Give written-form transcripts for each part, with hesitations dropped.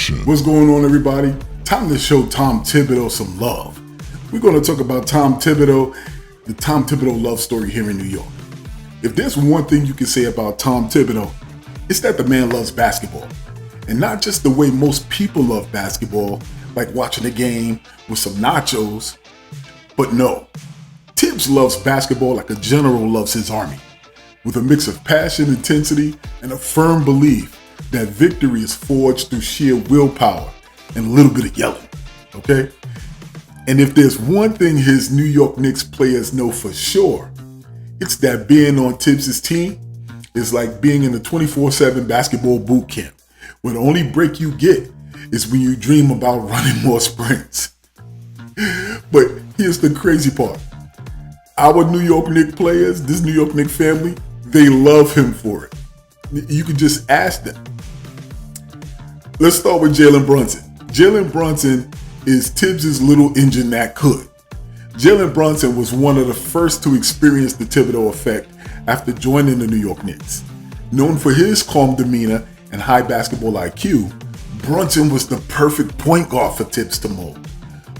Nation. What's going on, everybody? Time to show Tom Thibodeau some love. We're going to talk about Tom Thibodeau, the Tom Thibodeau love story here in New York. If there's one thing you can say about Tom Thibodeau, it's that the man loves basketball. And not just the way most people love basketball, like watching a game with some nachos, but no. Thibs loves basketball like a general loves his army, with a mix of passion, intensity, and a firm belief that victory is forged through sheer willpower and a little bit of yelling, okay? And if there's one thing his New York Knicks players know for sure, it's that being on Thibs' team is like being in a 24/7 basketball boot camp, where the only break you get is when you dream about running more sprints. But here's the crazy part. Our New York Knicks players, this New York Knicks family, they love him for it. You can just ask them. Let's start with Jalen Brunson. Jalen Brunson is Thibs' little engine that could. Jalen Brunson was one of the first to experience the Thibodeau effect after joining the New York Knicks. Known for his calm demeanor and high basketball IQ, Brunson was the perfect point guard for Thibs to mold.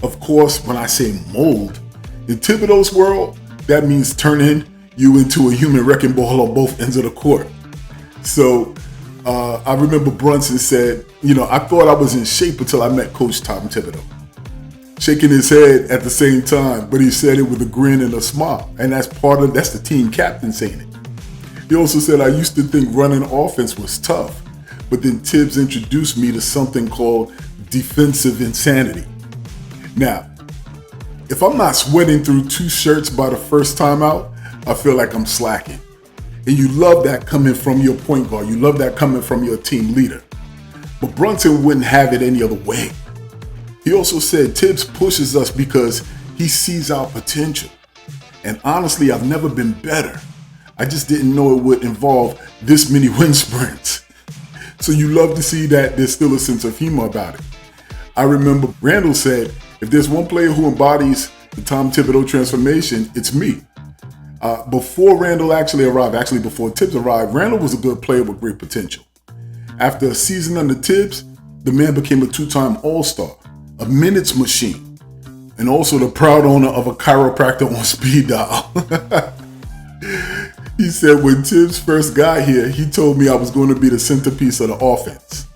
Of course, when I say mold, in Thibodeau's world, that means turning you into a human wrecking ball on both ends of the court. So I remember Brunson said, I thought I was in shape until I met Coach Tom Thibodeau. Shaking his head at the same time, but he said it with a grin and a smile. And that's the team captain saying it. He also said, I used to think running offense was tough, but then Thibs introduced me to something called defensive insanity. Now, if I'm not sweating through 2 shirts by the first time out, I feel like I'm slacking. And you love that coming from your point guard. You love that coming from your team leader. But Brunson wouldn't have it any other way. He also said Thibs pushes us because he sees our potential. And honestly, I've never been better. I just didn't know it would involve this many wind sprints. So you love to see that there's still a sense of humor about it. I remember Randall said, if there's one player who embodies the Tom Thibodeau transformation, it's me. Before Randall before Thibs arrived, Randall was a good player with great potential. After a season under Thibs, the man became a 2-time All-Star, a minutes machine, and also the proud owner of a chiropractor on speed dial. He said when Thibs first got here, he told me I was going to be the centerpiece of the offense.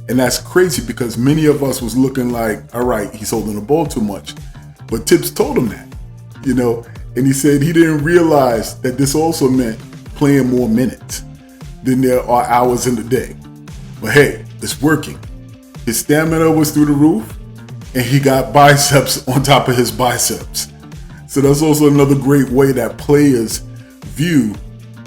And that's crazy because many of us was looking like, all right, he's holding the ball too much. But Thibs told him that, and he said he didn't realize that this also meant playing more minutes than there are hours in the day. But hey, it's working. His stamina was through the roof, and he got biceps on top of his biceps. So that's also another great way that players view,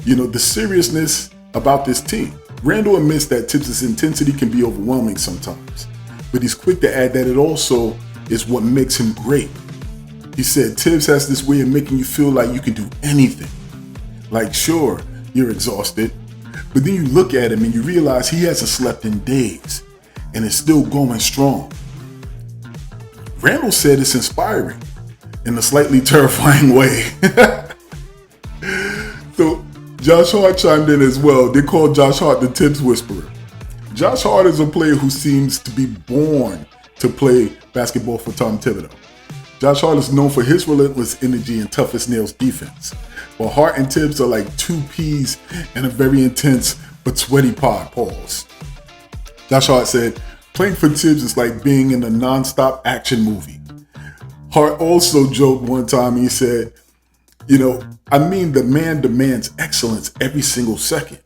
the seriousness about this team. Randall admits that Thibs' intensity can be overwhelming sometimes, but he's quick to add that it also is what makes him great. He said Thibs has this way of making you feel like you can do anything. Like, sure, you're exhausted, but then you look at him and you realize he hasn't slept in days and is still going strong. Randall said it's inspiring in a slightly terrifying way. So Josh Hart chimed in as well. They call Josh Hart the Thibs whisperer. Josh Hart is a player who seems to be born to play basketball for Tom Thibodeau. Josh Hart is known for his relentless energy and tough as nails defense. While Hart and Thibs are like 2 peas in a very intense but sweaty pod. Pause. Josh Hart said, playing for Thibs is like being in a non-stop action movie. Hart also joked one time, he said, the man demands excellence every single second.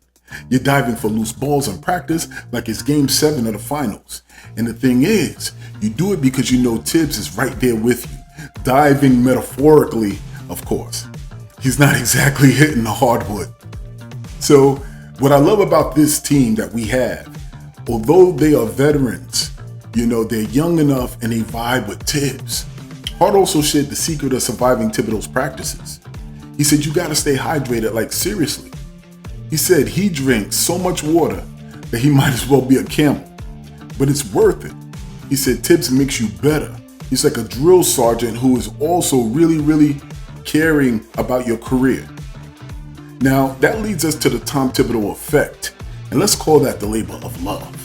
You're diving for loose balls in practice like it's game 7 of the finals. And the thing is, you do it because you know Thibs is right there with you, diving metaphorically, of course. He's not exactly hitting the hardwood. So what I love about this team that we have, although they are veterans, they're young enough and they vibe with Thibs. Hart also shared the secret of surviving Thibodeau's practices. He said, you gotta stay hydrated, like seriously. He said he drinks so much water that he might as well be a camel, but it's worth it. He said Thibs makes you better. He's like a drill sergeant who is also really, really caring about your career. Now, that leads us to the Tom Thibodeau effect, and let's call that the labor of love.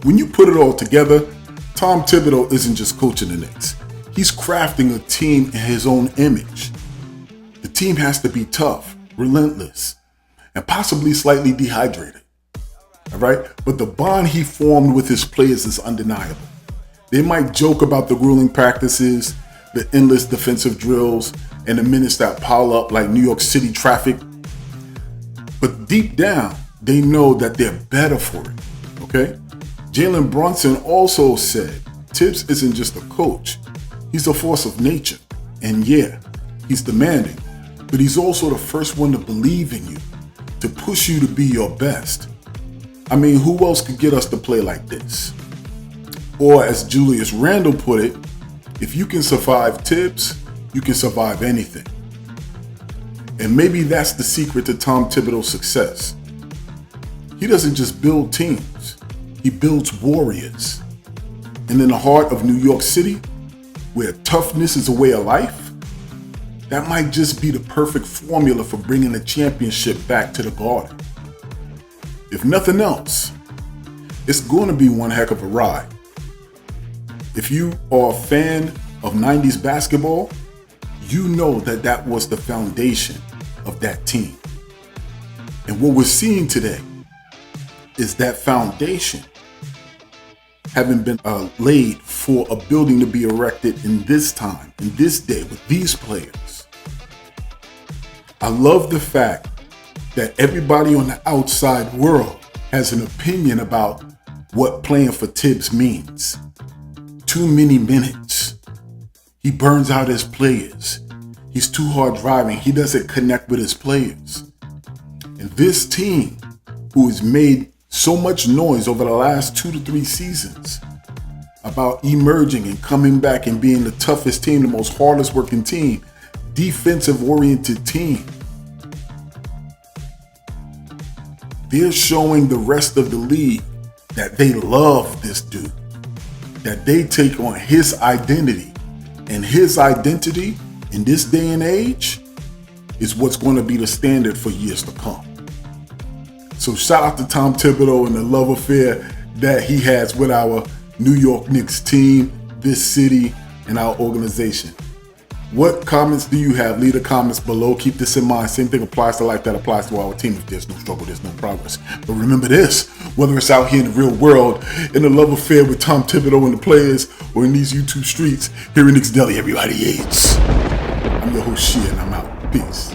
When you put it all together, Tom Thibodeau isn't just coaching the Knicks. He's crafting a team in his own image. The team has to be tough, relentless, and possibly slightly dehydrated. All right? But the bond he formed with his players is undeniable. They might joke about the grueling practices, the endless defensive drills, and the minutes that pile up like New York City traffic. But deep down, they know that they're better for it, okay? Jalen Brunson also said, Thibs isn't just a coach. He's a force of nature. And yeah, he's demanding, but he's also the first one to believe in you, to push you to be your best. I mean, who else could get us to play like this? Or as Julius Randle put it, if you can survive Thibs, you can survive anything. And maybe that's the secret to Tom Thibodeau's success. He doesn't just build teams, he builds warriors. And in the heart of New York City, where toughness is a way of life, that might just be the perfect formula for bringing the championship back to the Garden. If nothing else, it's going to be one heck of a ride. If you are a fan of 90s basketball, you know that that was the foundation of that team. And what we're seeing today is that foundation having been laid for a building to be erected in this time, in this day, with these players. I love the fact that everybody on the outside world has an opinion about what playing for Thibs means. Too many minutes. He burns out his players. He's too hard driving. He doesn't connect with his players. And this team, who has made so much noise over the last 2 to 3 seasons about emerging and coming back and being the toughest team, the most hardest working team, defensive-oriented team, they're showing the rest of the league that they love this dude, that they take on his identity. And his identity in this day and age is what's going to be the standard for years to come. So shout out to Tom Thibodeau and the love affair that he has with our New York Knicks team, this city, and our organization. What comments do you have? Leave the comments below. Keep this in mind. Same thing applies to life that applies to our team. If there's no struggle, there's no progress. But remember this, whether it's out here in the real world, in the love affair with Tom Thibodeau and the players, or in these YouTube streets, here in Knicks Deli, everybody eats. I'm your host, Shia, and I'm out. Peace.